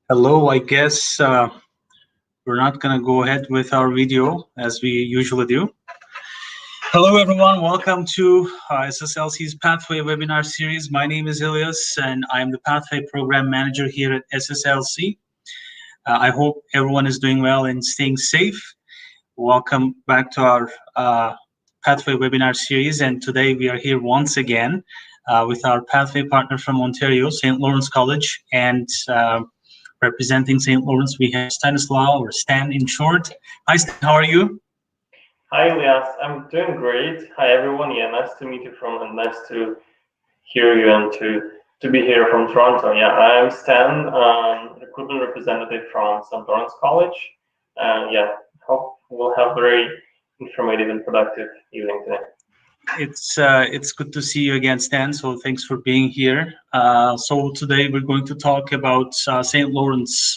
Hello, I guess we're not going to go ahead with our video as we usually do. Hello, everyone. Welcome to SSLC's Pathway webinar series. My name is Ielts, and I'm the Pathway Program Manager here at SSLC. I hope everyone is doing well and staying safe. Welcome back to our Pathway webinar series, and today we are here once again with our Pathway partner from Ontario, St. Lawrence College, and representing St. Lawrence, we have Stanislaw, or Stan in short. Hi, Stan, how are you? Hi, Ielts. I'm doing great. Hi, everyone. Yeah, nice to meet you and nice to hear you and to be here from Toronto. Yeah, I'm Stan, recruitment representative from St. Lawrence College. And yeah, hope we'll have a very informative and productive evening today. It's good to see you again, Stan. So thanks for being here. So today we're going to talk about St. Lawrence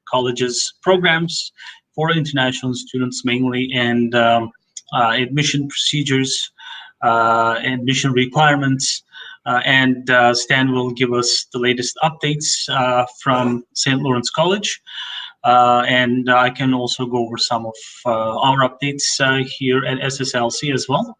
College's programs for international students mainly, and admission procedures, admission requirements, and Stan will give us the latest updates from St. Lawrence College. And I can also go over some of our updates here at SSLC as well.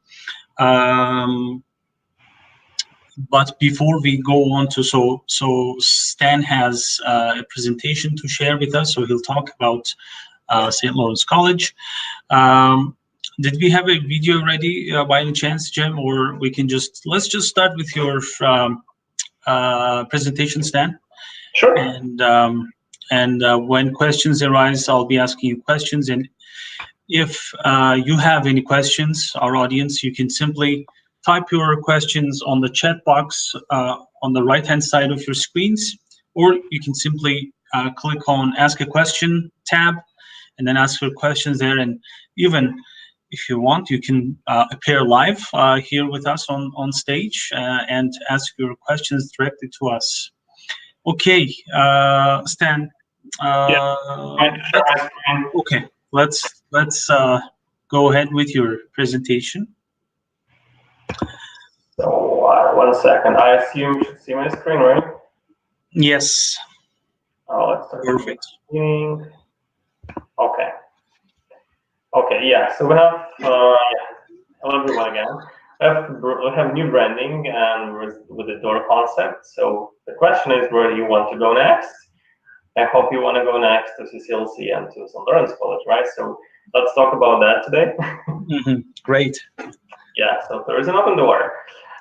But before we go on to, so Stan has a presentation to share with us, so he'll talk about St. Lawrence College. Did we have a video ready by any chance, Jim, or we can let's just start with your presentation, Stan? Sure. And when questions arise, I'll be asking you questions, and if you have any questions, our audience, you can simply type your questions on the chat box on the right-hand side of your screens, or you can simply click on Ask a Question tab and then ask your questions there. And even if you want, you can appear live here with us on stage and ask your questions directly to us. Okay, Stan. Okay, let's go ahead with your presentation. So 1 second. I assume you should see my screen, right? Yes. Oh, let's start. Perfect. Okay. Okay. Yeah. So we have. Hello, everyone again. We have new branding and with the door concept. So the question is, where do you want to go next? I hope you want to go next to SSLC and to St. Lawrence College, right? So let's talk about that today. Great. Yeah, so there is an open door.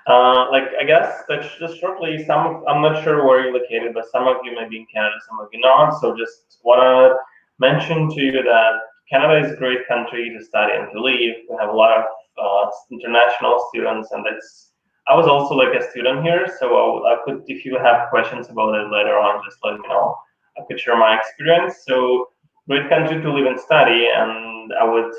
I guess that's just shortly, I'm not sure where you're located, but some of you may be in Canada, some of you not. So just want to mention to you that Canada is a great country to study and to live. We have a lot of international students, and I was also like a student here, so I could, if you have questions about it later on, just let me know. I could share my experience. So great country to live and study, and I would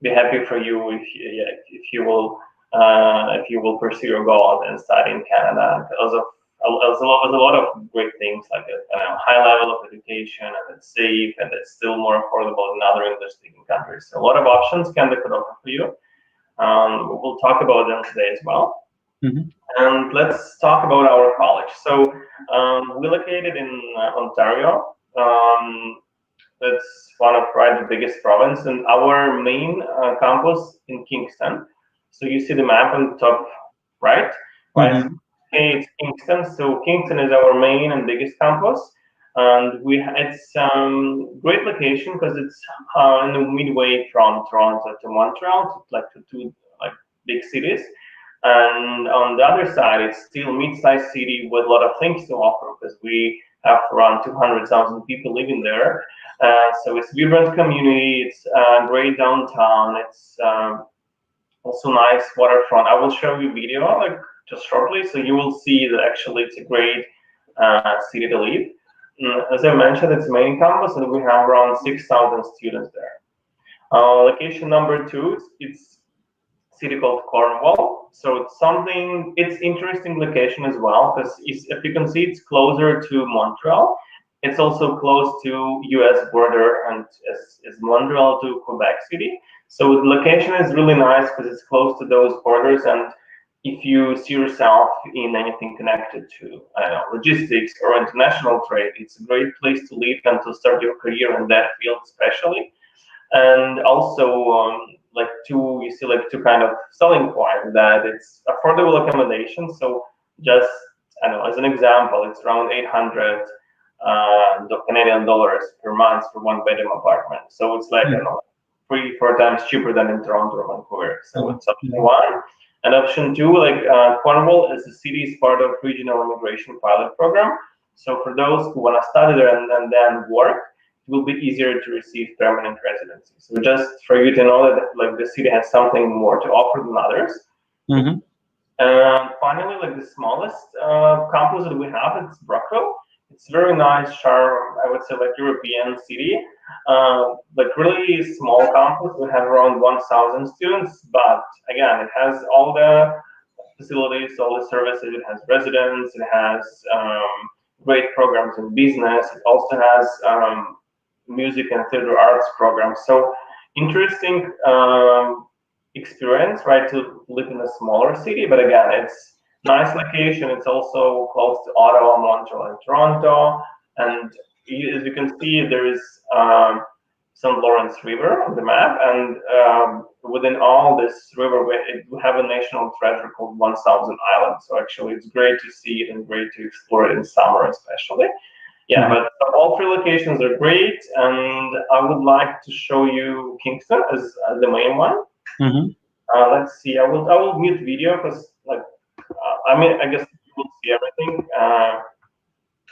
be happy for you if you will pursue your goals and study in Canada. There's a lot of great things, like a high level of education, and it's safe, and it's still more affordable than other English-speaking countries. So a lot of options Canada could offer for you. We'll talk about them today as well. Mhm. And let's talk about our college. So we're located in Ontario. That's one of the biggest province, and our main campus in Kingston. So you see the map on the top right, right? Mhm. Okay, it's Kingston. So Kingston is our main and biggest campus, and it's great location because it's in the midway from Toronto to Montreal, like to two like big cities. And on the other side, it's still mid-sized city with a lot of things to offer because we have around 200,000 people living there. So it's vibrant community. It's great downtown. It's also nice waterfront. I will show you video like just shortly, so you will see that actually it's a great city to live. As I mentioned, it's main campus, and we have around 6,000 students there. Location number two, it's city called Cornwall. So it's interesting location as well because if you can see, it's closer to Montreal. It's also close to U.S. border and is Montreal to Quebec City. So the location is really nice because it's close to those borders. And if you see yourself in anything connected to logistics or international trade, it's a great place to live and to start your career in that field, especially. And also you see like two kind of selling point that it's affordable accommodation. So just I don't know, as an example, it's around 800 Canadian dollars per month for one bedroom apartment. So it's like, I don't know, 3-4 times cheaper than in Toronto or Vancouver. So it's option one. And option two, like Cornwall as a city is part of regional immigration pilot program. So for those who want to study there and then work, it will be easier to receive permanent residency. So just for you to know that like the city has something more to offer than others. Mhm. And finally, like the smallest campus that we have, it's Brockville. It's very nice, charm, I would say like European city. Like really small campus. We have around 1,000 students, but again, it has all the facilities, all the services. It has residents. It has great programs in business. It also has music and theater arts programs. So interesting experience, right, to live in a smaller city. But again, it's nice location. It's also close to Ottawa, Montreal, and Toronto. And as you can see, there is St. Lawrence River on the map, and within all this river, we have a national treasure called 1,000 Islands. So actually, it's great to see it and great to explore it in summer, especially. Yeah, but all three locations are great, and I would like to show you Kingston as the main one. Mhm. Let's see. I will mute video because I mean I guess you will see everything.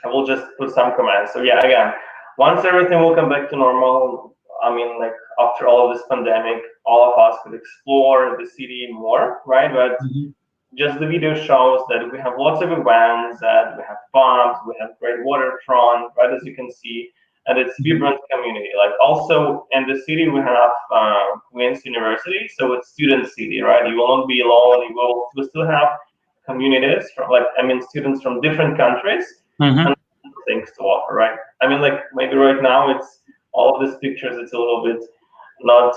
I will just put some comments. So yeah, again, once everything will come back to normal, I mean like after all of this pandemic, all of us could explore the city more, right? But Mhm. just the video shows that we have lots of events, that we have farms, we have great waterfront, right, as you can see, and it's vibrant community. Like also in the city we have Queen's University, so it's student city, right? You will not be alone. We still have communities from students from different countries Mhm. and things to offer, right? I mean like maybe right now it's all of these pictures. It's a little bit not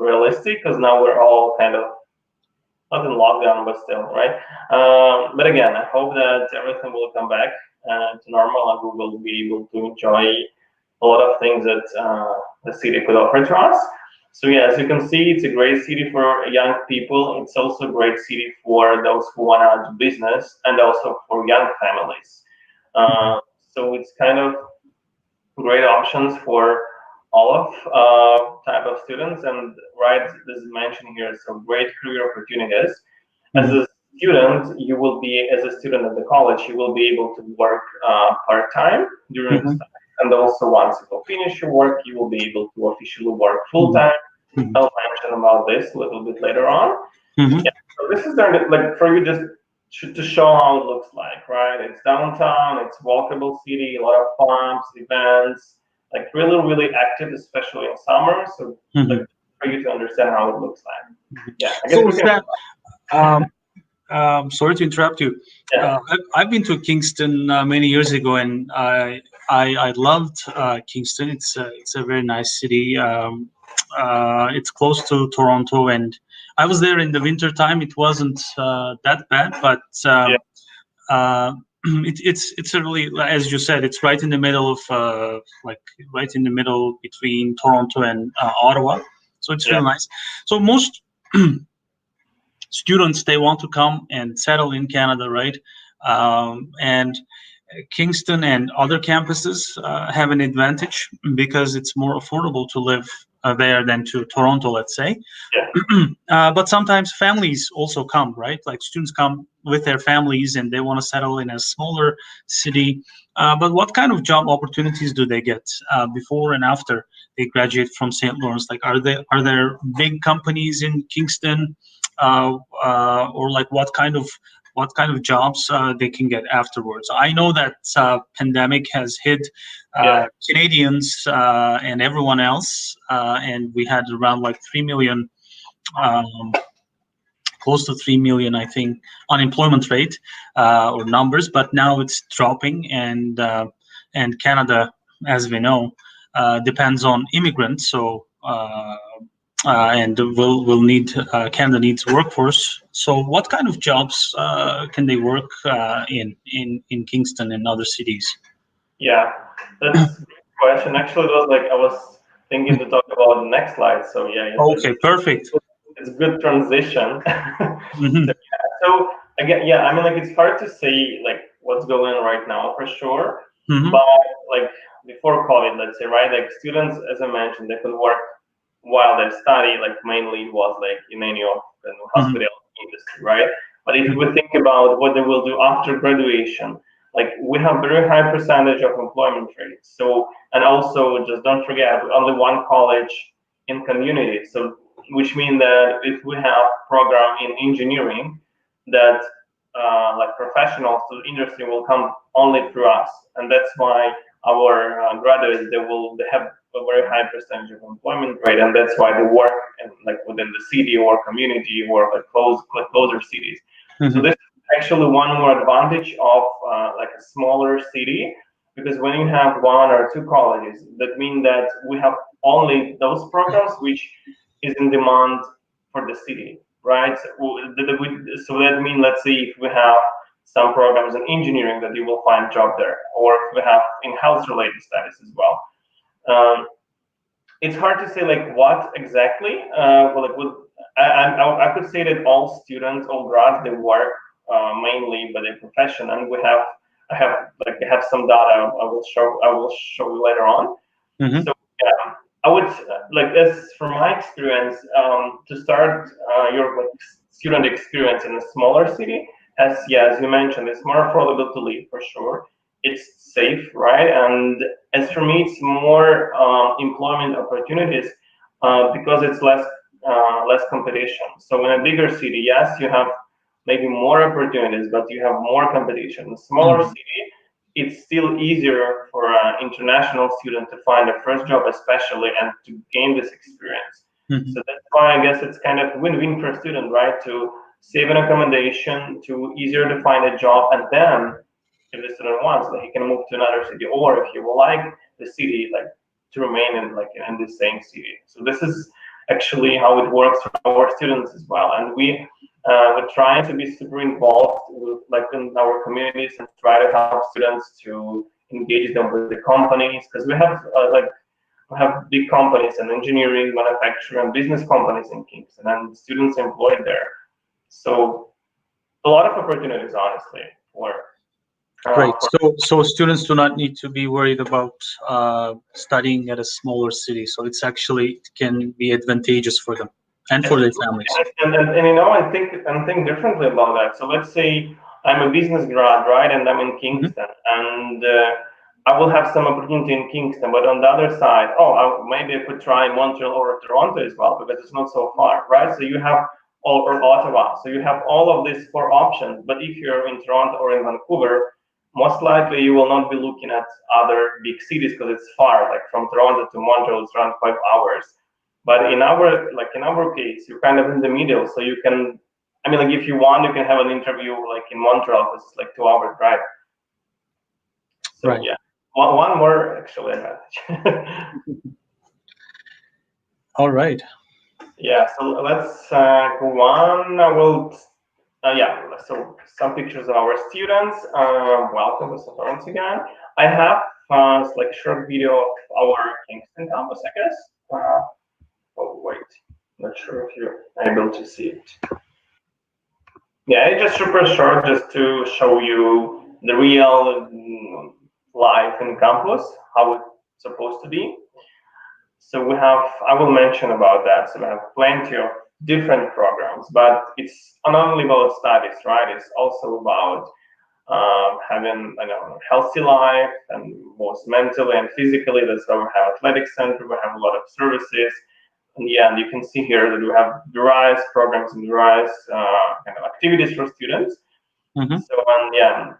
realistic because now we're all kind of not in lockdown, but still, right? But again, I hope that everything will come back to normal and we will be able to enjoy a lot of things that the city could offer to us. So yeah, as you can see, it's a great city for young people. It's also a great city for those who want to do business and also for young families. So it's kind of great options for all of type of students, and right, this is mentioned here, so great career opportunities. As a student, you will be, as a student at the college, you will be able to work part-time during the Mhm. study, and also once you will finish your work, you will be able to officially work full-time. Mhm. I'll mention about this a little bit later on. Mhm. Yeah, so this is like for you just to show how it looks like, right? It's downtown, it's walkable city, a lot of farms, events, like really, really active, especially in summer. So like Mhm. for you to understand how it looks like. Yeah, I guess So we is can. that sorry to interrupt you. Yeah. I've been to Kingston many years ago, and I loved Kingston. It's a very nice city. It's close to Toronto, and I was there in the winter time. It wasn't that bad, but Yeah. it's a really, as you said, it's right in the middle of like right in the middle between Toronto and Ottawa. So it's Yeah. really nice. So most students, they want to come and settle in Canada, right? And Kingston and other campuses have an advantage because it's more affordable to live there than to Toronto, let's say. But sometimes families also come, right? Like students come with their families and they want to settle in a smaller city. But what kind of job opportunities do they get before and after they graduate from St. Lawrence? Like, are there big companies in Kingston, or like what kind of jobs they can get afterwards? I know that pandemic has hit Canadians and everyone else, and we had around like 3 million, close to 3 million, I think, unemployment rate or numbers. But now it's dropping, and Canada, as we know, depends on immigrants. So and will need Canada needs workforce. So what kind of jobs can they work in Kingston and other cities? Yeah, that's a great question. Actually, it was like I was thinking to talk about the next slide. So yeah, Okay, perfect. it's good transition. Mm-hmm. So again, yeah, I mean, like it's hard to say like what's going on right now for sure, Mm-hmm. but like before COVID, let's say, right? Like students, as I mentioned, they could work while they study. Like mainly it was like in any of the hospital industry, right? But if we think about what they will do after graduation, like we have very high percentage of employment rates. So, and also just don't forget, only one college in community. So, which means that if we have program in engineering, that like professionals to industry will come only through us, and that's why our graduates they have a very high percentage of employment rate, and that's why they work in, like within the city or community or like closer cities. So this actually one more advantage of like a smaller city, because when you have one or two colleges, that means that we have only those programs which is in demand for the city, right? So that means, let's say if we have some programs in engineering, that you will find job there, or if we have in health related studies as well. It's hard to say like what exactly, like I could say that all students, all grads, they work mainly by their profession, and I have some data I will show you later on. So yeah, I would like, as from my experience, to start your like student experience in a smaller city, as you mentioned, it's more affordable to live for sure. It's safe, right? And as for me, it's more employment opportunities because it's less competition. So in a bigger city, yes, you have maybe more opportunities, but you have more competition. In a smaller city, it's still easier for an international student to find a first job, especially, and to gain this experience. So that's why I guess it's kind of win-win for a student, right? To save an accommodation, to easier to find a job, and then if the student wants, like he can move to another city, or if he will like the city, like to remain in the same city. So this is actually how it works for our students as well, and we're trying to be super involved with, like in our communities, and try to help students to engage them with the companies, because we have big companies in engineering, manufacturing, and business companies in Kingston, and students employed there. So a lot of opportunities, honestly, for Great. So students do not need to be worried about studying at a smaller city. So it's actually, it can be advantageous for them and for their families. And you know, I think differently about that. So let's say I'm a business grad, right, and I'm in Kingston, and I will have some opportunity in Kingston, but on the other side, maybe I could try Montreal or Toronto as well, because it's not so far, right? So you have or Ottawa, so you have all of these four options. But if you're in Toronto or in Vancouver, most likely you will not be looking at other big cities because it's far. Like from Toronto to Montreal, it's around 5 hours. But in our case, you're kind of in the middle, so you can. I mean, like if you want, you can have an interview like in Montreal, because it's like 2 hours drive. So right. Yeah, one more actually advantage. All right. Yeah, so let's go on. I will, yeah, so some pictures of our students. Welcome to Florence again. I have like a short video of our Kingston campus, I guess. Oh, wait, not sure if you're able to see it. Yeah, it's just super short just to show you the real life in campus, how it's supposed to be. So we have, I will mention about that. So we have plenty of different programs, but it's not only about studies, right? It's also about having healthy life and both mentally and physically. That's why we have athletic center. We have a lot of services. And yeah, and you can see here that we have various programs and various kind of activities for students. Mm-hmm. So yeah,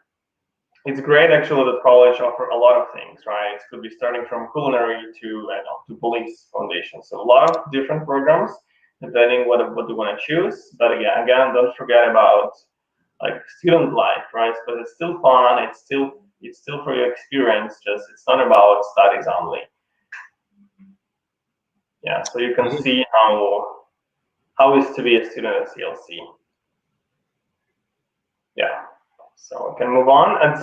it's great actually that college offer a lot of things, right? It could be starting from culinary to police foundation. So a lot of different programs depending what you want to choose. But again, don't forget about like student life, right? But it's still fun. It's still for your experience. Just it's not about studies only. Yeah. So you can see how is to be a student at CLC. Yeah. So we can move on. And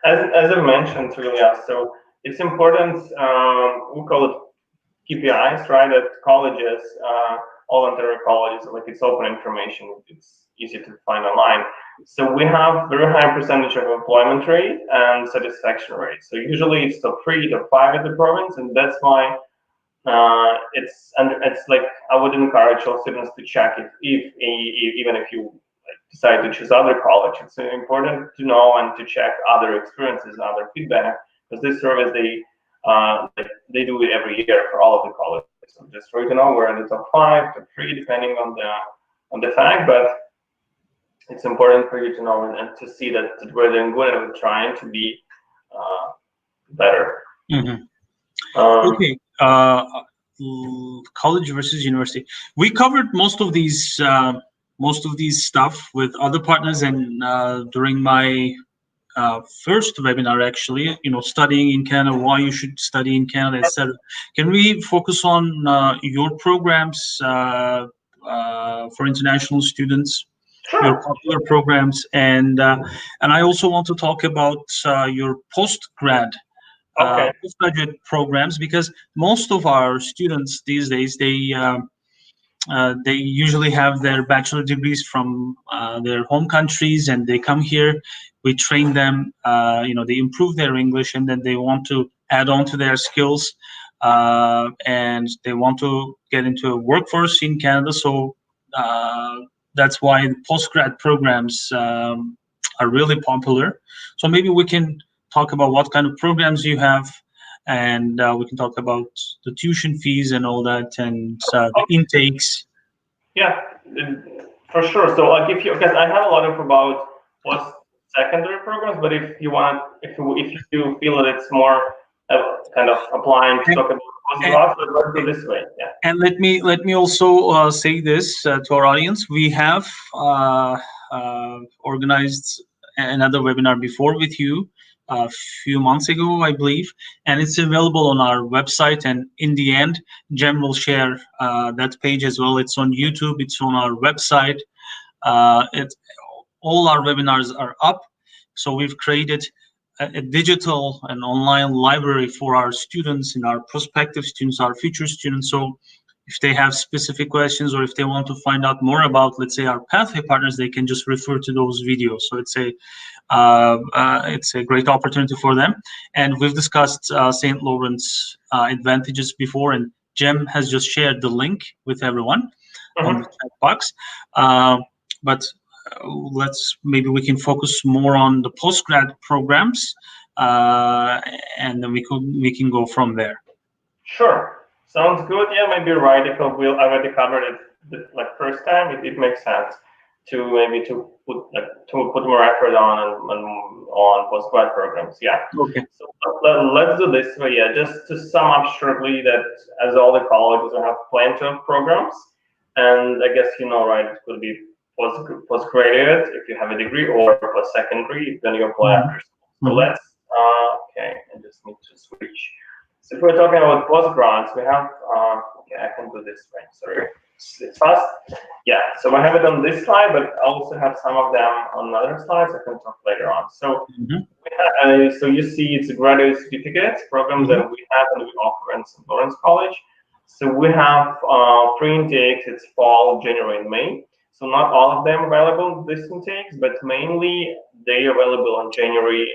as I mentioned earlier, so it's important. We call it KPIs, right? At colleges, all Ontario colleges, like it's open information. It's easy to find online. So we have very high percentage of employment rate and satisfaction rate. So usually it's top 3, top 5 at the province, and that's why it's like I would encourage all students to check it even if you decide to choose other college. It's important to know and to check other experiences, other feedback, because this service they do it every year for all of the colleges. So just for you to know, we're in the top 5, top 3, depending on the fact, but it's important for you to know and to see that we're doing good and we're trying to be better. Mm-hmm. Okay. College versus university. We covered most of these stuff with other partners, and during my first webinar, actually, studying in Canada, why you should study in Canada, etc. Can we focus on your programs for international students, your popular programs, and I also want to talk about your postgrad. Postgraduate programs, because most of our students these days they usually have their bachelor degrees from their home countries, and they come here. We train them, they improve their English, and then they want to add on to their skills, and they want to get into a workforce in Canada. So that's why the postgrad programs are really popular. So maybe we can talk about what kind of programs you have, and we can talk about the tuition fees and all that, and the intakes. Yeah, for sure. So like because I have a lot of about post-secondary programs, but if you you feel that it's more kind of applying to talk about postgrad, let's do this way. Yeah. And let me also say this to our audience. We have organized another webinar before with you a few months ago, I believe, and it's available on our website. And in the end, Jem will share that page as well. It's on YouTube. It's on our website. All our webinars are up. So we've created a digital and online library for our students and our prospective students, our future students. So if they have specific questions, or if they want to find out more about, let's say, our pathway partners, they can just refer to those videos. So it's a great opportunity for them. And we've discussed St. Lawrence advantages before, and Jem has just shared the link with everyone on the chat box. But maybe we can focus more on the postgrad programs, and then we can go from there. Sure. Sounds good. Yeah, maybe right. If we already covered it like first time, it makes sense to maybe to put more effort on postgrad programs. Yeah. Okay. So let's do this way. Yeah, just to sum up shortly, that as all the colleges will have plenty of programs, and I guess right, it could be postgraduate if you have a degree, or post-secondary then you apply after school. So let's okay, I just need to switch. So if we're talking about postgrads, we have okay, I can do this way. Sorry. it's fast. Yeah, so I have it on this slide, but I also have some of them on other slides I can talk later on. So, so you see it's a graduate certificate program that we have and we offer in St. Lawrence College. So we have 3 intakes, it's fall, January, and May. So not all of them available this intakes, but mainly they are available on January.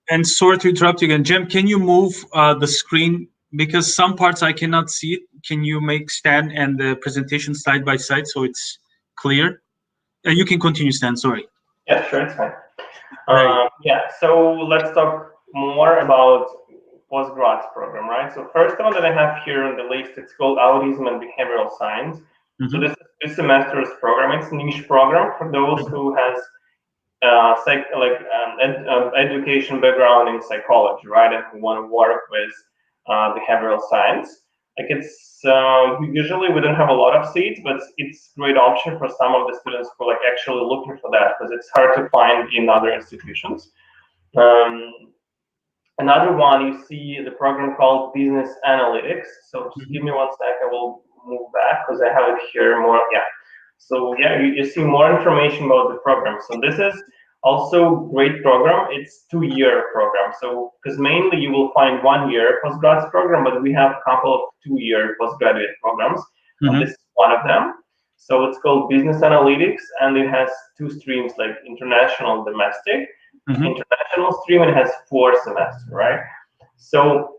And sorry to interrupt you again, Jim, can you move the screen? Because some parts I cannot see it. Can you make Stan and the presentation side by side so it's clear? You can continue, Stan, sorry. Yeah, sure, it's fine. Yeah, so let's talk more about Postgrad's program, right? So first one that I have here on the list, it's called Autism and Behavioral Science. So this is this semester's program. It's a niche program for those who has education background in psychology, right, and who want to work with behavioral science. Like it's usually we don't have a lot of seats, but it's a great option for some of the students who are like actually looking for that because it's hard to find in other institutions. Another one, you see the program called Business Analytics. So just give me 1 sec, I will move back because I have it here more. Yeah. So yeah, you see more information about the program. So this is also great program. It's 2-year program. So because mainly you will find 1-year postgrad program, but we have a couple of 2-year postgraduate programs. And this is one of them. So it's called Business Analytics, and it has 2 streams like international and domestic. International stream, it has 4 semesters, right? So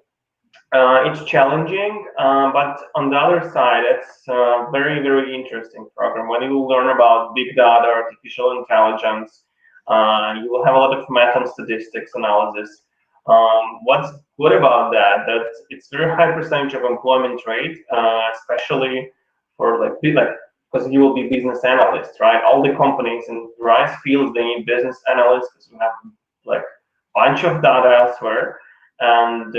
it's challenging, but on the other side, it's a very, very interesting program. When you will learn about big data, artificial intelligence, you will have a lot of math and statistics analysis. What's good about that it's very high percentage of employment rate, especially for because you will be business analyst, right? All the companies in various fields, they need business analysts because we have like a bunch of data elsewhere. And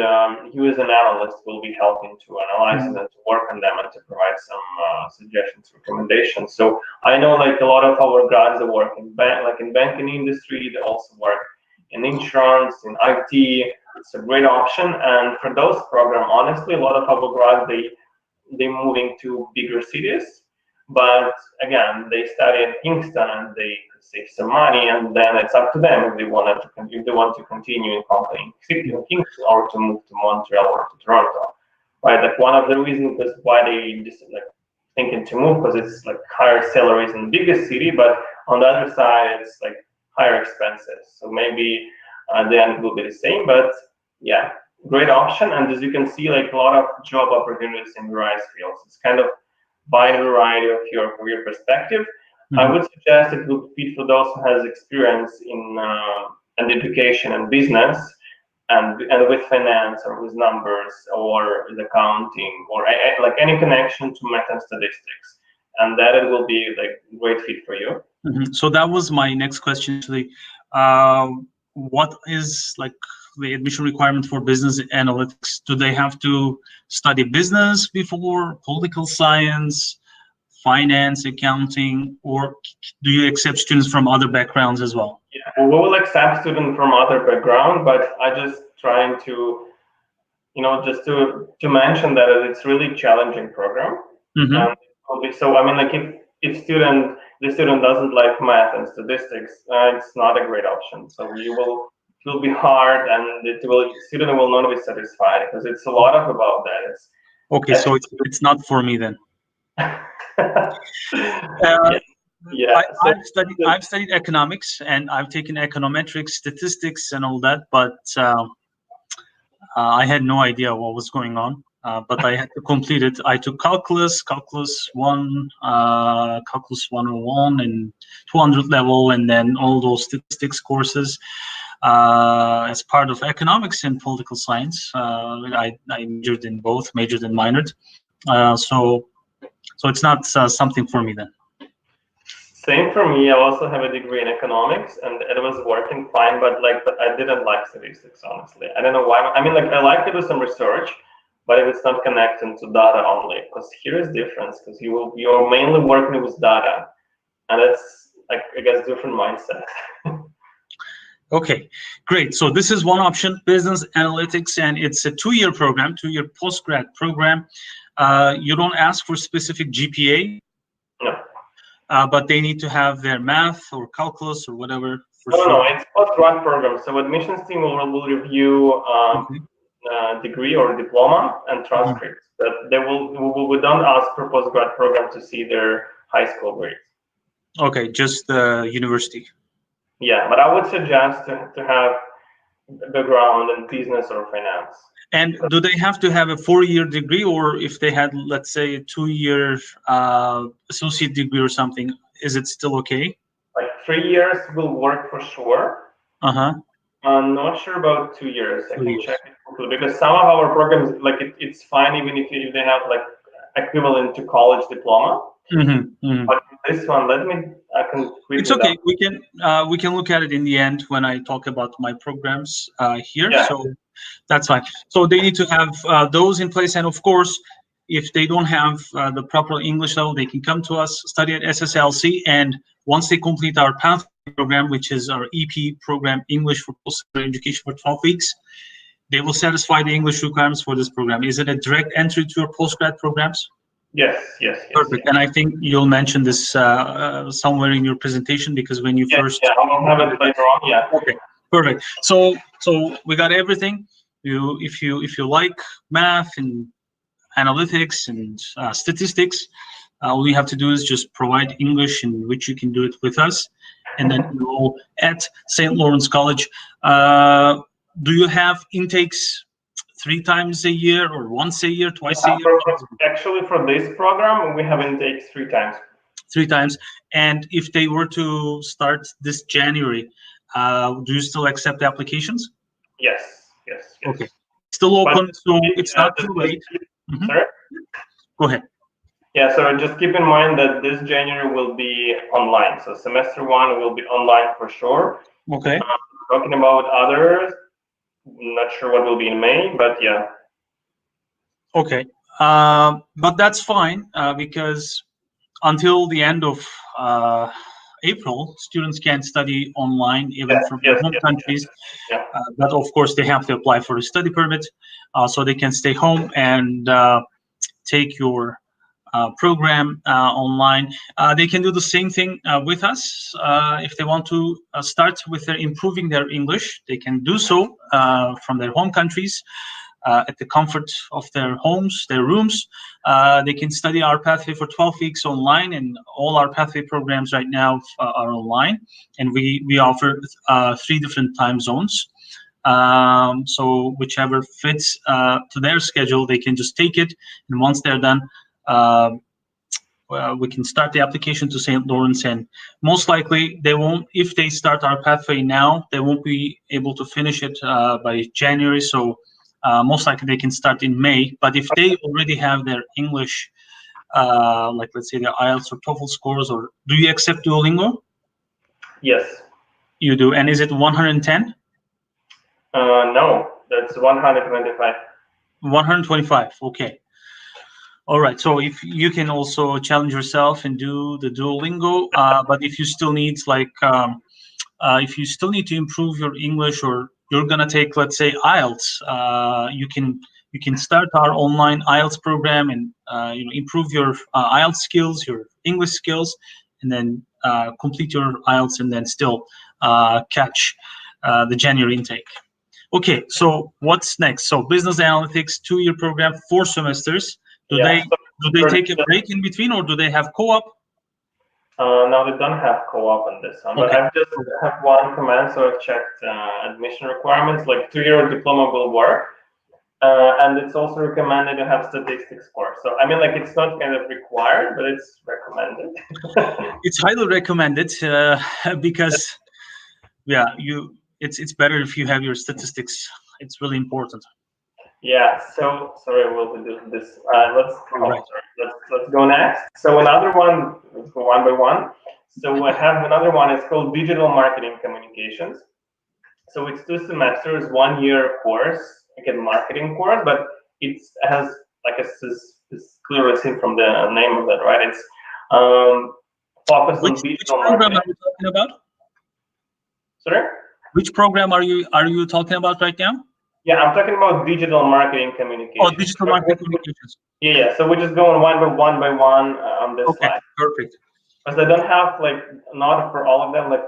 you as an analyst will be helping to analyze them and to work on them and to provide some suggestions, recommendations. So I know like a lot of our grads that work in banking industry, they also work in insurance, in IT. It's a great option. And for those programs, honestly, a lot of our grads, they moving to bigger cities. But again, they study in Kingston and they save some money, and then it's up to them if they want to continue in Kingston or to move to Montreal or to Toronto. Right? Like one of the reasons is why they just like thinking to move because it's like higher salaries in the biggest city, but on the other side it's like higher expenses. So maybe the end will be the same, but yeah, great option. And as you can see, like a lot of job opportunities in various fields. It's kind of wide variety of your career perspective. I would suggest it would fit for those who has experience in education and business, and with finance or with numbers or with accounting or like any connection to math and statistics, and that it will be like great fit for you. So that was my next question actually. What is like the admission requirement for business analytics? Do they have to study business before, political science, finance, accounting, or do you accept students from other backgrounds as well? Yeah, we will accept students from other background, but I just trying to, just to mention that it's really challenging program. So I mean, like if the student doesn't like math and statistics, it's not a great option. So it will be hard, and student will not be satisfied because it's a lot about that. Okay, so it's not for me then. I've studied economics, and I've taken econometrics, statistics, and all that, but I had no idea what was going on. But I had to complete it. I took calculus 1, calculus 101 and 200 level, and then all those statistics courses as part of economics and political science. I majored in both, majored and minored. So it's not something for me then. Same for me. I also have a degree in economics, and it was working fine, but I didn't like statistics, honestly. I don't know why. I mean, like I like to do some research, but if it's not connected to data only, because here is difference, because you're mainly working with data, and it's like I guess different mindset. Okay, great. So this is one option, business analytics, and it's a 2-year program, 2-year postgrad program. You don't ask for specific GPA, No. but they need to have their math or calculus or whatever for No, sure. it's postgrad program. So admissions team will review degree or diploma and transcripts. But we don't ask for postgrad program to see their high school grades. Okay, just the university. Yeah, but I would suggest to have background in business or finance. And do they have to have a 4-year degree, or if they had, let's say, a 2-year associate degree or something, is it still okay? Like 3 years will work for sure. I'm not sure about 2 years. I can check it quickly, because some of our programs, like it's fine even if they have like equivalent to college diploma. But this one, I can. It's okay. We can look at it in the end when I talk about my programs here. Yeah. So that's fine. So they need to have those in place, and of course, if they don't have the proper English level, they can come to us, study at SSLC, and once they complete our pathway program, which is our EP program, English for Postgraduate Education for 12 weeks, they will satisfy the English requirements for this program. Is it a direct entry to your postgrad programs? Yes. Perfect. And I think you'll mention this somewhere in your presentation, because when you first. Yeah, I'll have it later on. Yeah. Okay. Perfect. So we got everything. If you like math and analytics and statistics, all you have to do is just provide English, in which you can do it with us, and then enroll at St. Lawrence College. Do you have intakes 3 times a year, or once a year, twice a year? Actually, for this program, we have intakes 3 times. 3 times. And if they were to start this January, do you still accept applications? Yes. Okay. Still open, so it's not too late. Sorry? Go ahead. Yeah, so just keep in mind that this January will be online. So semester 1 will be online for sure. Okay. Talking about others, not sure what will be in May, but yeah. Okay. But that's fine, because until the end of April, students can study online, even from their home countries. Yeah. But of course, they have to apply for a study permit, so they can stay home and take your program online. They can do the same thing with us. If they want to start with improving their English, they can do so from their home countries. At the comfort of their homes, their rooms. They can study our pathway for 12 weeks online, and all our pathway programs right now are online. And we offer 3 different time zones. So whichever fits to their schedule, they can just take it. And once they're done, we can start the application to St. Lawrence, and most likely they won't. If they start our pathway now, they won't be able to finish it by January. So most likely they can start in May. But if they already have their English, like let's say their Ielts or TOEFL scores, or do you accept Duolingo? Yes. You do. And is it 110? No, that's 125. 125. Okay. All right. So if you can also challenge yourself and do the Duolingo, but if you still need if you still need to improve your English, or you're gonna take, let's say, Ielts, you can start our online Ielts program and improve your Ielts skills, your English skills, and then complete your Ielts, and then still catch the January intake. Okay, so what's next? So business analytics, 2-year program, 4 semesters. Do they take a break in between, or do they have co-op? No, they don't have co-op on this one, but I just have one comment. So I've checked admission requirements, like 2-year diploma will work, and it's also recommended to have statistics course. So I mean, like, it's not kind of required, but it's recommended. It's highly recommended because, yeah, it's better if you have your statistics. It's really important. Yeah. So sorry, we'll do this. Let's go next. So another one. Let's go one by one. So I have another one. It's called Digital Marketing Communications. So it's 2 semesters, 1-year course, like a marketing course, but it has, like, it's clearly seen from the name of it, right? It's focused on digital marketing. Which program are you talking about? Sorry? Which program are you talking about right now? Yeah, I'm talking about digital marketing Oh, communications. digital marketing communications. Yeah. So we're just going one by one on this Okay, slide. perfect. Because I don't have like not for all of them. Like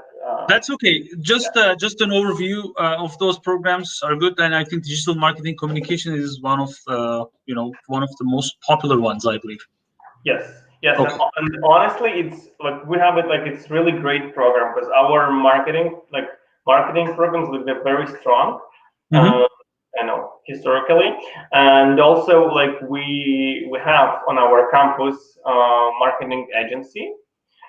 That's okay. Just an overview of those programs are good, and I think digital marketing communication is one of one of the most popular ones, I believe. yes, yes, Okay. and honestly, it's like we have it like it's really great program because our marketing programs like they're very strong. Mm-hmm. I know historically, and also like we have on our campus marketing agency.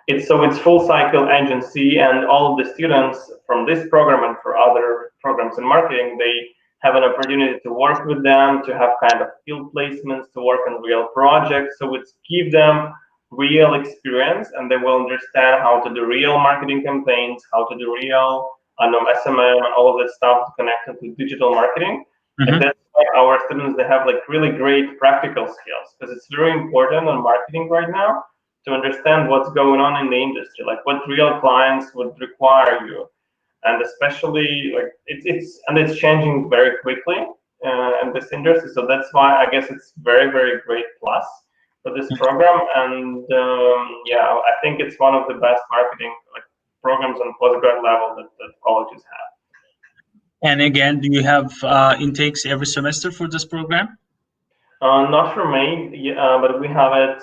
It's full cycle agency, and all of the students from this program and for other programs in marketing, they have an opportunity to work with them, to have kind of field placements, to work on real projects. So it's give them real experience, and they will understand how to do real marketing campaigns, how to do real SMM and all of that stuff to connect it to digital marketing. Mm-hmm. Like that's why our students they have like really great practical skills because it's very important on marketing right now to understand what's going on in the industry, like what real clients would require you, and especially like it's changing very quickly in this industry. So that's why I guess it's very great plus for this program, and yeah, I think it's one of the best marketing like programs on postgrad level that colleges have. And again, do you have intakes every semester for this program? Not for May, but we have it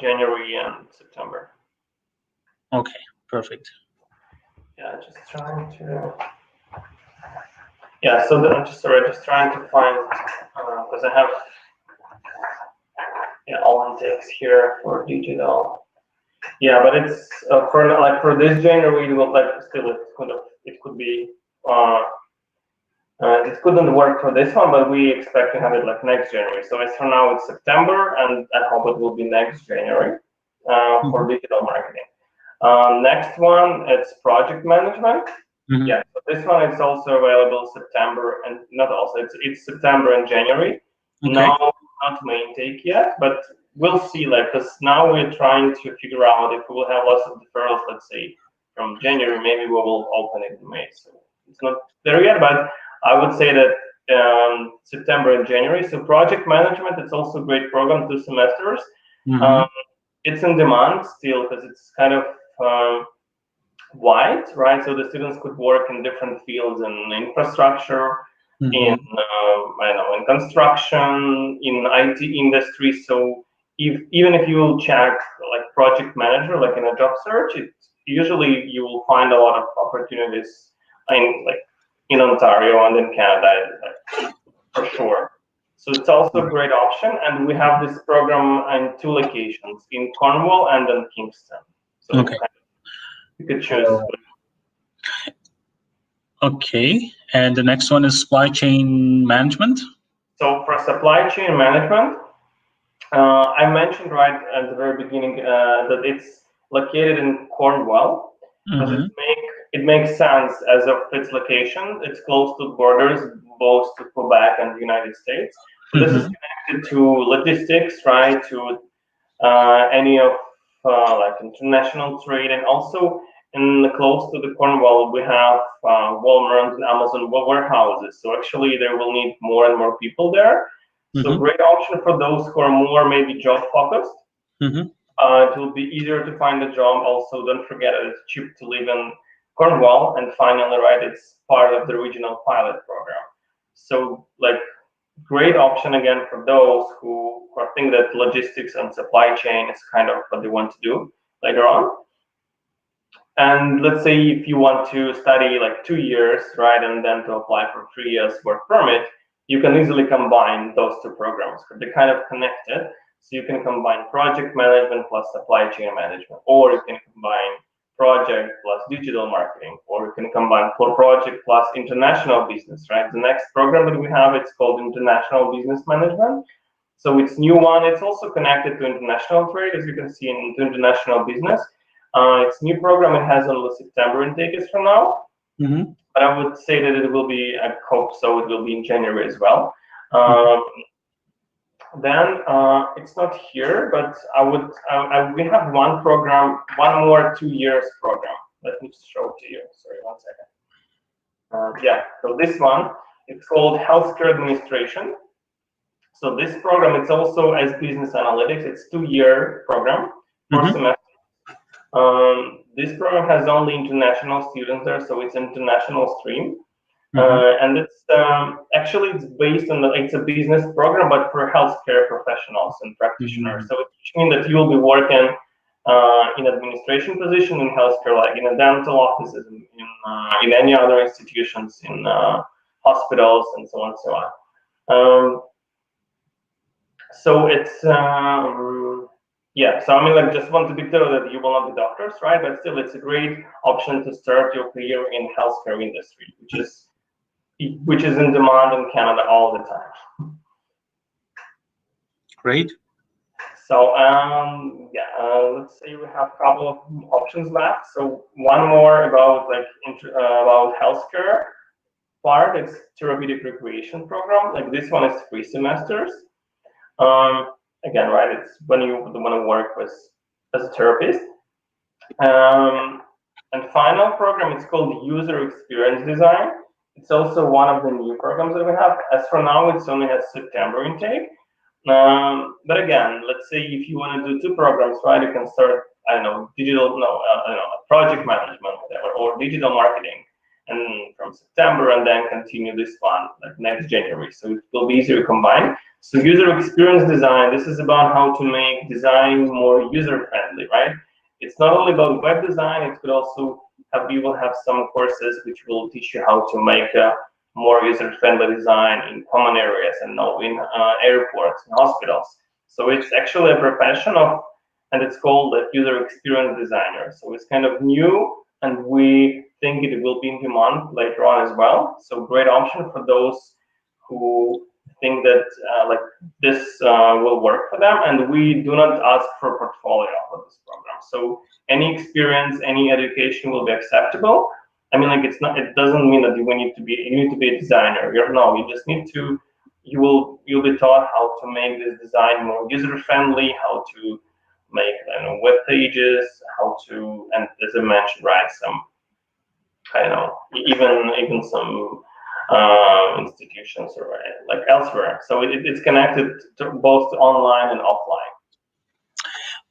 January and September. Okay, perfect. Yeah, just trying to. Yeah, so I'm just trying to find because I have all intakes here for digital. Yeah, but it's for this January it will like still it could be it couldn't work for this one, but we expect to have it like next January. So as for now it's September, and I hope it will be next January for digital marketing. Next one it's project management. Mm-hmm. Yeah, so this one is also available September and not also it's September and January. Okay. No, not May intake yet, but we'll see. Like, because now we're trying to figure out if we will have lots of deferrals. Let's say from January, maybe we will open it in May. So it's not there yet, but I would say that September and January. So project management, it's also a great program, 2 semesters. Mm-hmm. It's in demand still because it's kind of wide, right? So the students could work in different fields in infrastructure, in in construction, in IT industry. So even if you will check like project manager, like in a job search, usually you will find a lot of opportunities in Ontario and in Canada, for sure. So it's also a great option, and we have this program in 2 locations, in Cornwall and in Kingston. So okay. You could choose. Okay, and the next one is supply chain management. So for supply chain management, I mentioned right at the very beginning that it's located in Cornwall because it makes sense as of its location. It's close to borders, both to Quebec and the United States. So this is connected to logistics, right? To any of like international trade, and also close to the Cornwall, we have Walmart and Amazon warehouses. So actually, there will need more and more people there. So great option for those who are more maybe job focused. It will be easier to find a job. Also, don't forget that it's cheap to live in Cornwall. And finally, right, it's part of the regional pilot program. So like great option again for those who think that logistics and supply chain is kind of what they want to do later on. And let's say if you want to study like 2 years, right, and then to apply for 3 years work permit, you can easily combine those 2 programs because they're kind of connected. So you can combine project management plus supply chain management, or you can combine project plus digital marketing, or you can combine project plus international business, right? The next program that we have, it's called International Business Management. So it's new one. It's also connected to international trade, as you can see in international business. It's new program. It has only September intake is for now. But I would say that it will be, I hope so, it will be in January as well. Then it's not here, but we have one program, one more 2 years program. Let me show it to you. Sorry, 1 second. Yeah, so this one It's called Healthcare Administration. So this program, it's also as business analytics. It's 2-year program, 4 semesters. This program has only international students there, so it's international stream. And it's actually it's based on it's a business program, but for healthcare professionals and practitioners. So it means that you will be working in administration position in healthcare, like in a dental offices, in any other institutions, in hospitals, and so on and so on. So it's yeah. So I mean, like, just want to be clear that you will not be doctors, right? But still, it's a great option to start your career in healthcare industry, which is in demand in Canada all the time. Great. So let's say we have a couple of options left. So one more about about healthcare part. It's therapeutic recreation program. Like, this one is 3 semesters. Again, right? It's when you want to work as a therapist. And final program, it's called user experience design. It's also one of the new programs that we have. As for now, it's only has September intake. But again, let's say if you want to do 2 programs, right? You can start, I don't know, project management, whatever, or digital marketing, and from September, and then continue this one like next January. So it will be easier to combine. So user experience design, this is about how to make design more user friendly, right? It's not only about web design, it could also we will have some courses which will teach you how to make a more user-friendly design in common areas and in airports and hospitals. So it's actually a profession and it's called the user experience designer. So it's kind of new, and we think it will be in demand later on as well. So great option for those who think that like this will work for them, and we do not ask for portfolio for this program. So any experience, any education will be acceptable. I mean, like, it doesn't mean that you need to be a designer. You just need to. You'll be taught how to make this design more user friendly, how to make web pages, how to, and as I mentioned, write some, I don't know, even some institutions or like elsewhere. So it's connected to both online and offline.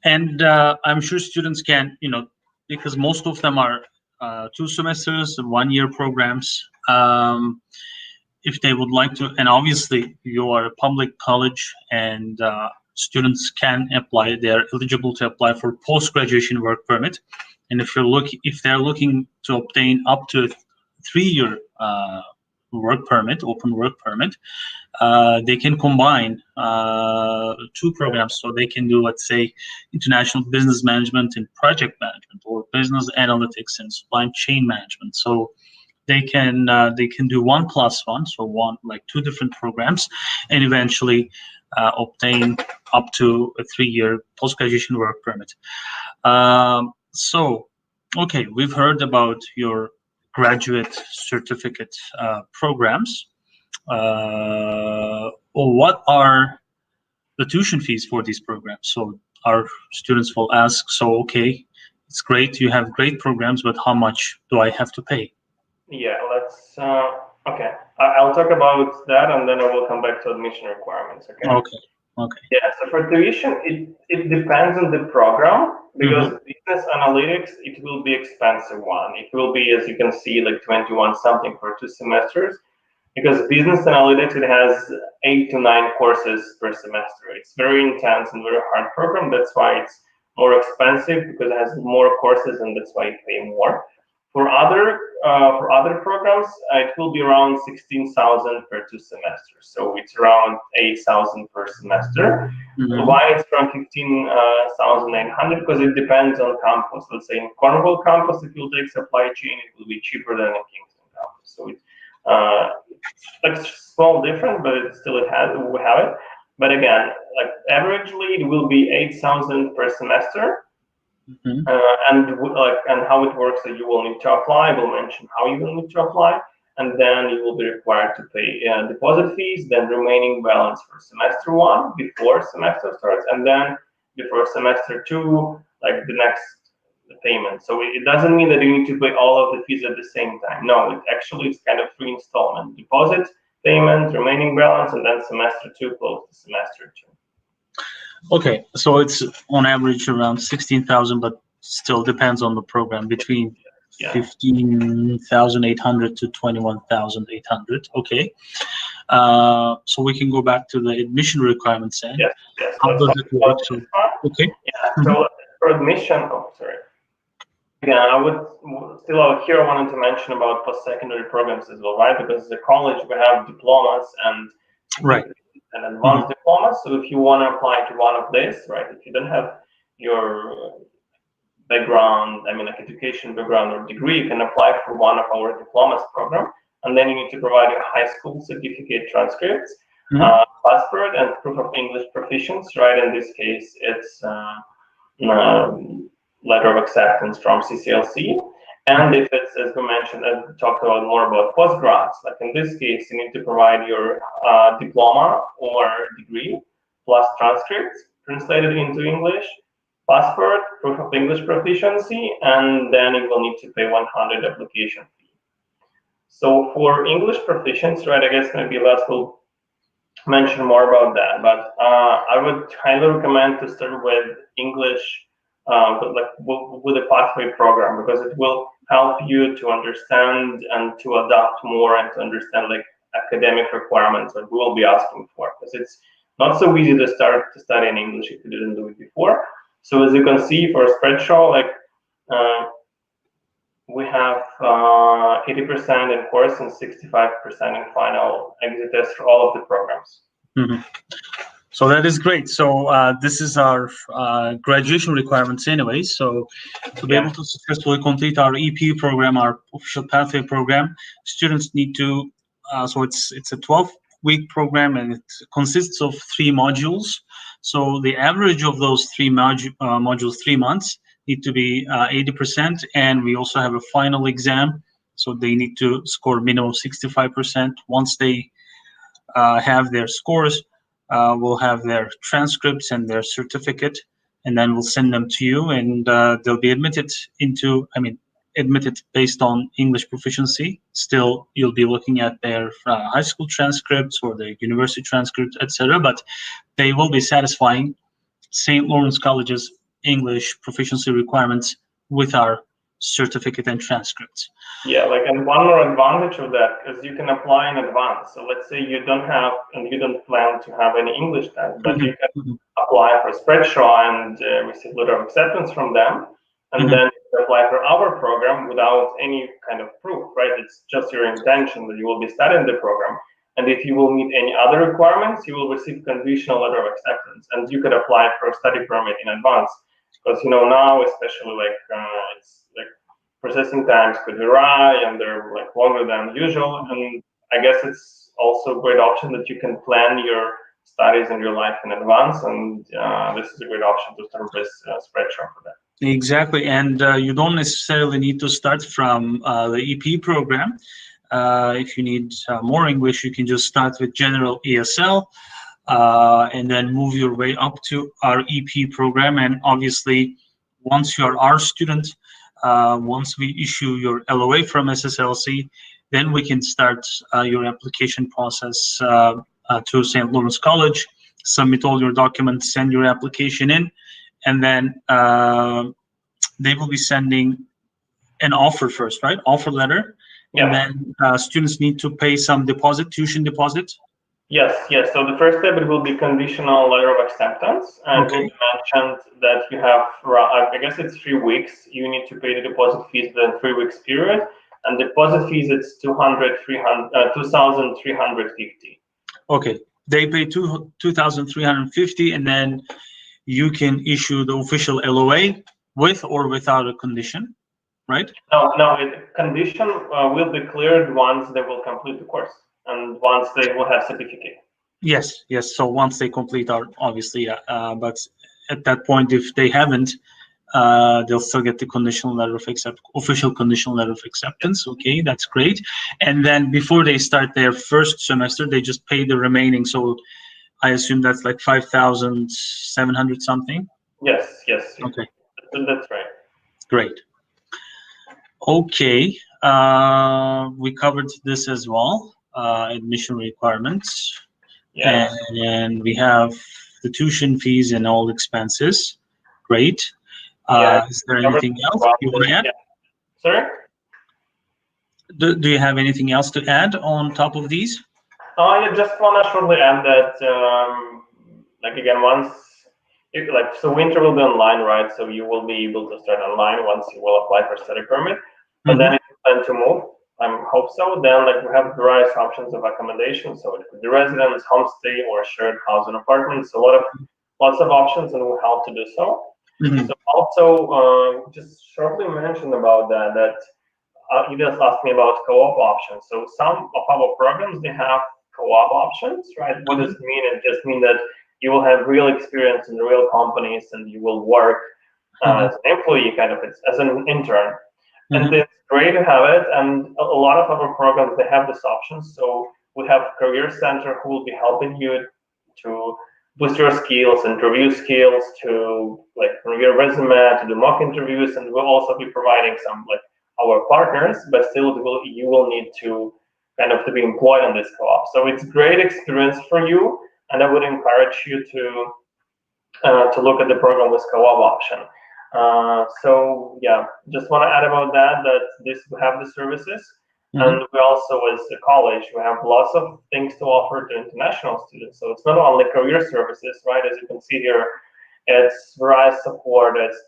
And I'm sure students can, because most of them are 2 semesters, 1-year programs. If they would like to, and obviously you are a public college, and students can apply. They are eligible to apply for post-graduation work permit. And if they're looking to obtain up to a 3-year work permit, open work permit, they can combine 2 programs. So they can do, let's say, international business management and project management, or business analytics and supply chain management. So they can do 1+1, so 2 different programs, and eventually obtain up to a 3-year post-graduation work permit. So, okay, we've heard about your graduate certificate programs. What are the tuition fees for these programs? So our students will ask, so okay, it's great, you have great programs, but how much do I have to pay? Yeah, let's, okay. I'll talk about that, and then I will come back to admission requirements, okay? Okay. Yeah, so for tuition, it depends on the program, because business analytics, it will be expensive one. It will be, as you can see, like 21 something for 2 semesters, because business analytics, it has 8 to 9 courses per semester. It's very intense and very hard program. That's why it's more expensive, because it has more courses, and that's why you pay more. For other programs, it will be around 16,000 per 2 semesters. So it's around 8,000 per semester. Why it's around 15,800? Because it depends on campus. Let's say in Cornwall campus, if you take supply chain, it will be cheaper than in Kingston campus. So it's like small difference, but we have it. But again, like averagely, it will be 8,000 per semester. And how it works, that you will need to apply. We'll mention how you will need to apply, and then you will be required to pay deposit fees, then remaining balance for semester 1 before semester starts, and then before semester 2, like the next payment. So it doesn't mean that you need to pay all of the fees at the same time. No, it's kind of free installment: deposit, payment, remaining balance, and then semester 2 close to semester 2. Okay, so it's on average around 16,000, but still depends on the program, between 15,800 to 21,800. Okay. So we can go back to the admission requirements then. Yes. How does it work? So, okay. Yeah. So for admission, Again, I wanted to mention about post-secondary programs as well, right? Because as a college, we have diplomas and advanced diplomas. So if you want to apply to one of these, right? If you don't have your background, like education background or degree, you can apply for one of our diplomas program, and then you need to provide your high school certificate transcripts, passport, and proof of English proficiency, right? In this case, it's letter of acceptance from CCLC. And if it's, as we mentioned, as we talked about more about postgrads, like in this case, you need to provide your diploma or degree plus transcripts translated into English, passport, proof of English proficiency, and then you will need to pay 100 application fee. So for English proficiency, right, I guess maybe Les will mention more about that, but I would highly recommend to start with English with a pathway program, because it will help you to understand and to adapt more and to understand like academic requirements that we will be asking for, because it's not so easy to start to study in English if you didn't do it before. So as you can see for Spreadshow, like we have 80% in course and 65% in final exit test for all of the programs. So that is great. So this is our graduation requirements anyway. So to be able to successfully complete our EP program, our official pathway program, students need to, so it's a 12-week program, and it consists of 3 modules. So the average of those 3 modules, 3 months, need to be 80%. And we also have a final exam. So they need to score minimum 65%. Once they have their scores, we'll have their transcripts and their certificate, and then we'll send them to you, and they'll be admitted based on English proficiency. Still, you'll be looking at their high school transcripts or their university transcripts, etc. But they will be satisfying St. Lawrence College's English proficiency requirements with our certificate and transcripts. Yeah, and one more advantage of that is you can apply in advance. So let's say you don't have and you don't plan to have any English test, but you can apply for Spreadshow and receive letter of acceptance from them, and then apply for our program without any kind of proof, right? It's just your intention that you will be studying the program, and if you will meet any other requirements, you will receive conditional letter of acceptance, and you could apply for a study permit in advance, because now especially it's processing times could vary and they're longer than usual, and I guess it's also a great option that you can plan your studies and your life in advance, and this is a great option to start with Spreadshow for that. Exactly, and you don't necessarily need to start from the EP program. If you need more English, you can just start with general ESL and then move your way up to our EP program. And obviously, once you're our student, once we issue your LOA from SSLC, then we can start your application process to St. Lawrence College, submit all your documents, send your application in, and then they will be sending an offer first, right? Offer letter. Yeah. And then students need to pay some deposit, tuition deposit. Yes. So the first step, it will be conditional letter of acceptance, and it will be mentioned that you have, I guess it's 3 weeks. You need to pay the deposit fees within 3 weeks period, and deposit fees it's 2,350. Okay, they pay 2,350, and then you can issue the official LOA with or without a condition, right? No. Condition will be cleared once they will complete the course. And once they will have certificate. Yes. So once they complete our, obviously, but at that point, if they haven't, they'll still get the conditional letter of official conditional letter of acceptance. Okay, that's great. And then before they start their first semester, they just pay the remaining. So I assume that's like 5,700 something. Yes. Okay. That's right. Great. Okay, we covered this as well. admission requirements. Yeah. And we have the tuition fees and all expenses. Great. Yeah. Is there anything else you want to add? Yeah. Sorry? Do you have anything else to add on top of these? I just want to shortly add that, like again, so winter will be online, right? So you will be able to start online once you will apply for study permit. But then if you plan to move, I hope so, then like we have various options of accommodation. So it could be residence, homestay, or shared house and apartment. So lots of options, and we'll help to do so. So also, just shortly mention about that you just asked me about co-op options. So some of our programs, they have co-op options, right? What does it mean? It just means that you will have real experience in real companies and you will work as an employee, kind of as an intern. And it's great to have it. And a lot of our programs, they have this option. So we have Career Center who will be helping you to boost your skills, interview skills, to like your resume, to do mock interviews, and we'll also be providing some like our partners, but still you will need to kind of to be employed on this co-op. So it's great experience for you, and I would encourage you to look at the program with co-op option. So yeah, just want to add about that we have the services, and we also as a college we have lots of things to offer to international students. So it's not only career services, right? As you can see here, it's various support, it's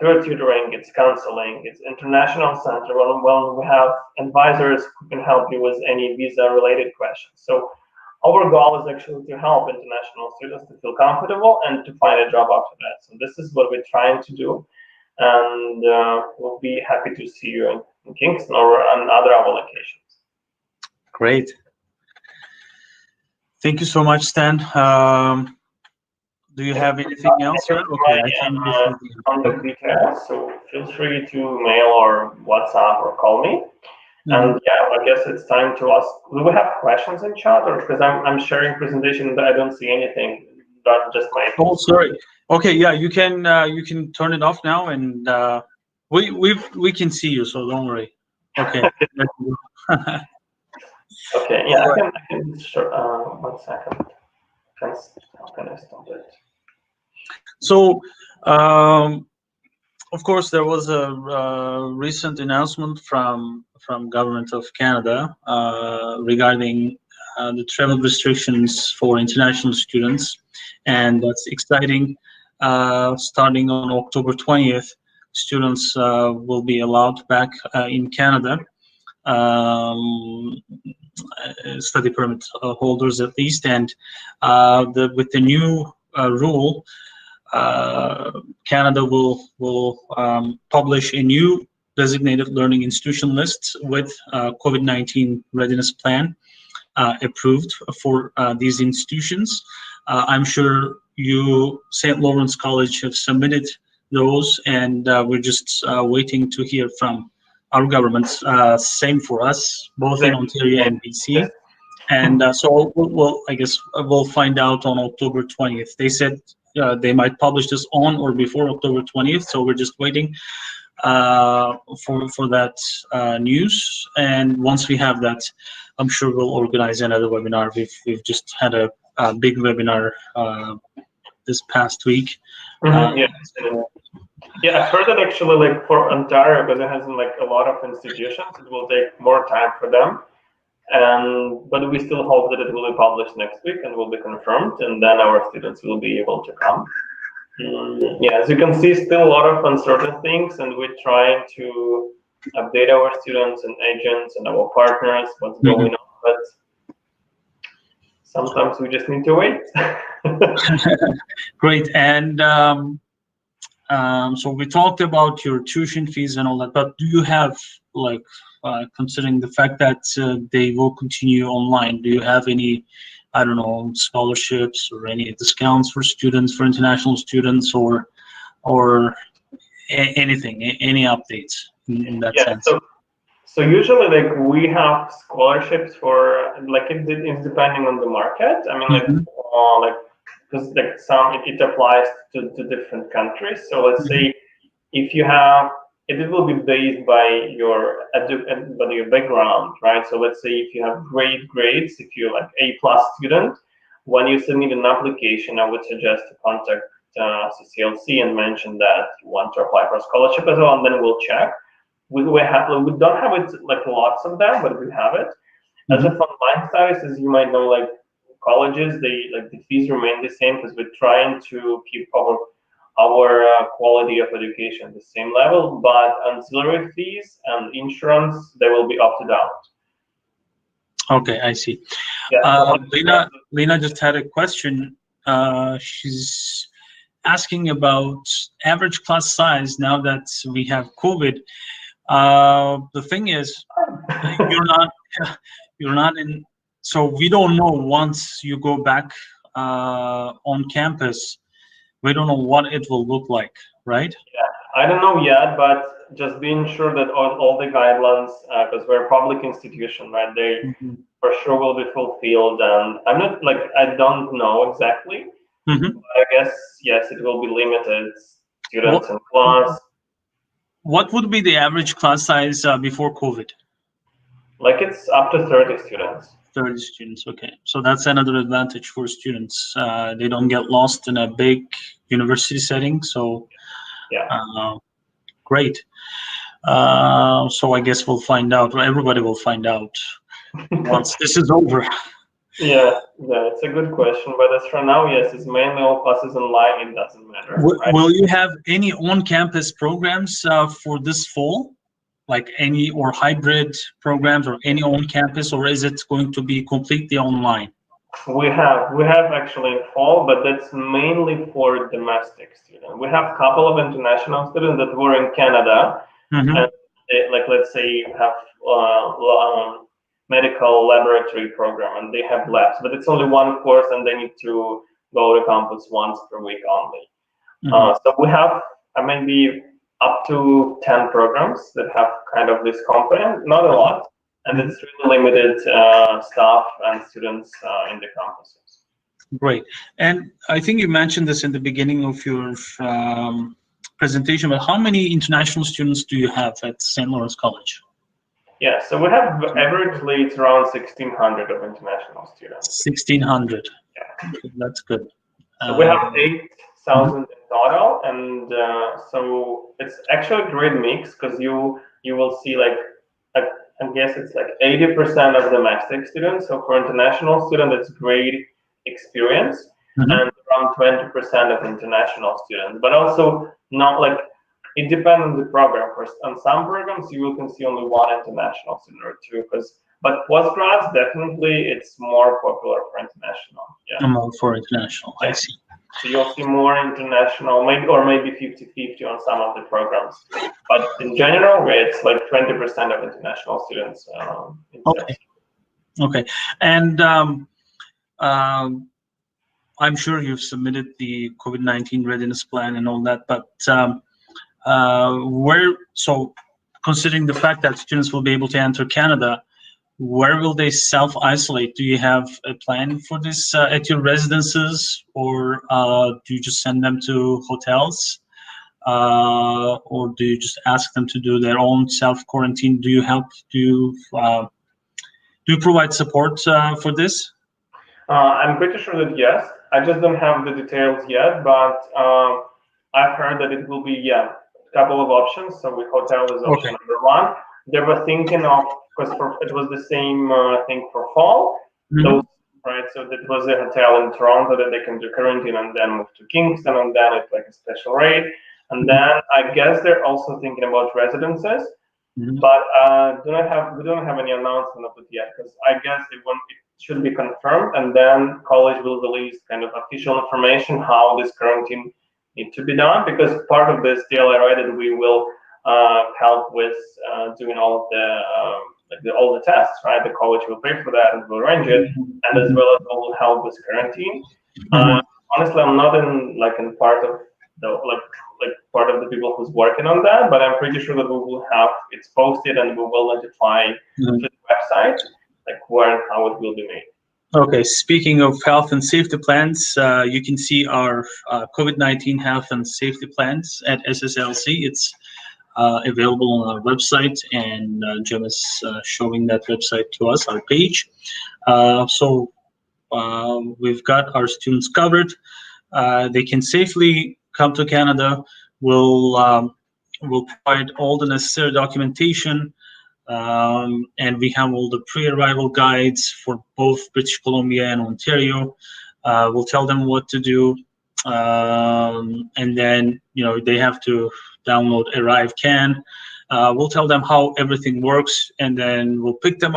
peer tutoring, it's counseling, it's international center. Well, we have advisors who can help you with any visa-related questions. So our goal is actually to help international students to feel comfortable and to find a job after that. So this is what we're trying to do, and we'll be happy to see you in Kingston or on other our locations. Great. Thank you so much, Stan. Do you have anything else? Okay, I think this is contact details, so feel free to mail or WhatsApp or call me. And yeah, I guess it's time to ask. Do we have questions in chat, or because I'm sharing presentation, but I don't see anything. Not just my. Oh, sorry. Okay, yeah, you can turn it off now, and we can see you, so don't worry. Okay. Okay. Yeah, I can. Sure. 1 second. How can I stop it? So, of course, there was a recent announcement from Government of Canada regarding the travel restrictions for international students, and that's exciting. Starting on October 20th, students will be allowed back in Canada. Study permit holders at least, and with the new rule, Canada will publish a new designated learning institution list with COVID-19 readiness plan approved for these institutions. I'm sure you, St. Lawrence College, have submitted those, and we're just waiting to hear from our governments. Same for us, both in Ontario and BC. And so I guess we'll find out on October 20th. They said they might publish this on or before October 20th, so we're just waiting for that news. And once we have that, I'm sure we'll organize another webinar. We've just had a big webinar this past week. Yeah, I've heard that actually, like for Ontario, because it has like a lot of institutions, it will take more time for them. But we still hope that it will be published next week and will be confirmed, and then our students will be able to come. Yeah, as you can see, still a lot of uncertain things, and we're trying to update our students and agents and our partners what's going on, but sometimes we just need to wait. Great. And so we talked about your tuition fees and all that, but do you have, like, considering the fact that they will continue online, do you have any, I don't know, scholarships or any discounts for students, for international students, or anything, any updates in that sense? So usually, like, we have scholarships for, like, it's depending on the market. I mean, because like it applies to different countries. So let's say if you have it will be based by your background, right? So let's say if you have great grades, if you're like A+ student, when you submit an application, I would suggest to contact SSLC and mention that you want to apply for a scholarship as well, and then we'll check. We don't have it like lots of them, but we have it. As a online status, as you might know, like colleges, the fees remain the same because we're trying to keep our quality of education at the same level, but ancillary fees and insurance, they will be opted out. Okay, I see. Yeah. Lena just had a question. She's asking about average class size now that we have COVID. The thing is, you're not in, so we don't know once you go back on campus, we don't know what it will look like, right? Yeah, I don't know yet, but just being sure that all the guidelines, because we're a public institution, right? They for sure will be fulfilled, and I don't know exactly. But I guess yes, it will be limited students in class. What would be the average class size before COVID? Like it's up to 30 students. 30 students, okay. So that's another advantage for students. They don't get lost in a big university setting, so yeah. Great. So I guess we'll find out, or everybody will find out once this is over. Yeah, it's a good question, but as for now, yes, it's mainly all classes online, it doesn't matter. Right? Will you have any on-campus programs for this fall? Like any or hybrid programs or any on-campus, or is it going to be completely online? We have actually in fall, but that's mainly for domestic students. We have a couple of international students that were in Canada, and they, like let's say you have medical laboratory program, and they have labs, but it's only one course, and they need to go to campus once per week only. So we have maybe up to 10 programs that have kind of this component, not a lot, and it's really limited staff and students in the campuses. Great. And I think you mentioned this in the beginning of your presentation, but how many international students do you have at St. Lawrence College? Yeah, so we have averagely it's around 1,600 of international students. 1,600. Yeah. That's good. So we have 8,000 in total, and so it's actually a great mix because you will see like I guess it's like 80% of domestic students. So for international students, it's great experience, and around 20% of international students. But also not like it depends on the program. On some programs, you can see only one international student or two. But postgrads definitely it's more popular for international. Yeah. More for international. I see. So you'll see more international, maybe 50-50 on some of the programs. But in general, it's like 20% of international students. Okay. And I'm sure you've submitted the COVID-19 readiness plan and all that, but so considering the fact that students will be able to enter Canada, where will they self-isolate? Do you have a plan for this at your residences, or do you just send them to hotels, or do you just ask them to do their own self-quarantine? Do you help? Do you provide support for this? I'm pretty sure that yes. I just don't have the details yet, but I've heard that it will be a couple of options. So hotel is option number one. They were thinking of, because it was the same thing for fall, right? So that was a hotel in Toronto that they can do quarantine and then move to Kingston, and then it's like a special rate. And then I guess they're also thinking about residences, but we don't have any announcement of it yet, because I guess it should be confirmed, and then college will release kind of official information how this quarantine needs to be done, because part of this deal I read that we will help with doing all of all the tests, right? The college will pay for that and will arrange it, and as well as will help with quarantine. Honestly, I'm not in part of the part of the people who's working on that, but I'm pretty sure that we will have it's posted and we will notify the website where and how it will be made. Okay, speaking of health and safety plans, you can see our COVID-19 health and safety plans at SSLC. It's available on our website, and Jim is showing that website to us, our page. So we've got our students covered. They can safely come to Canada. We'll provide all the necessary documentation, and we have all the pre-arrival guides for both British Columbia and Ontario. We'll tell them what to do, and then they have to download ArriveCAN. We'll tell them how everything works, and then we'll pick them up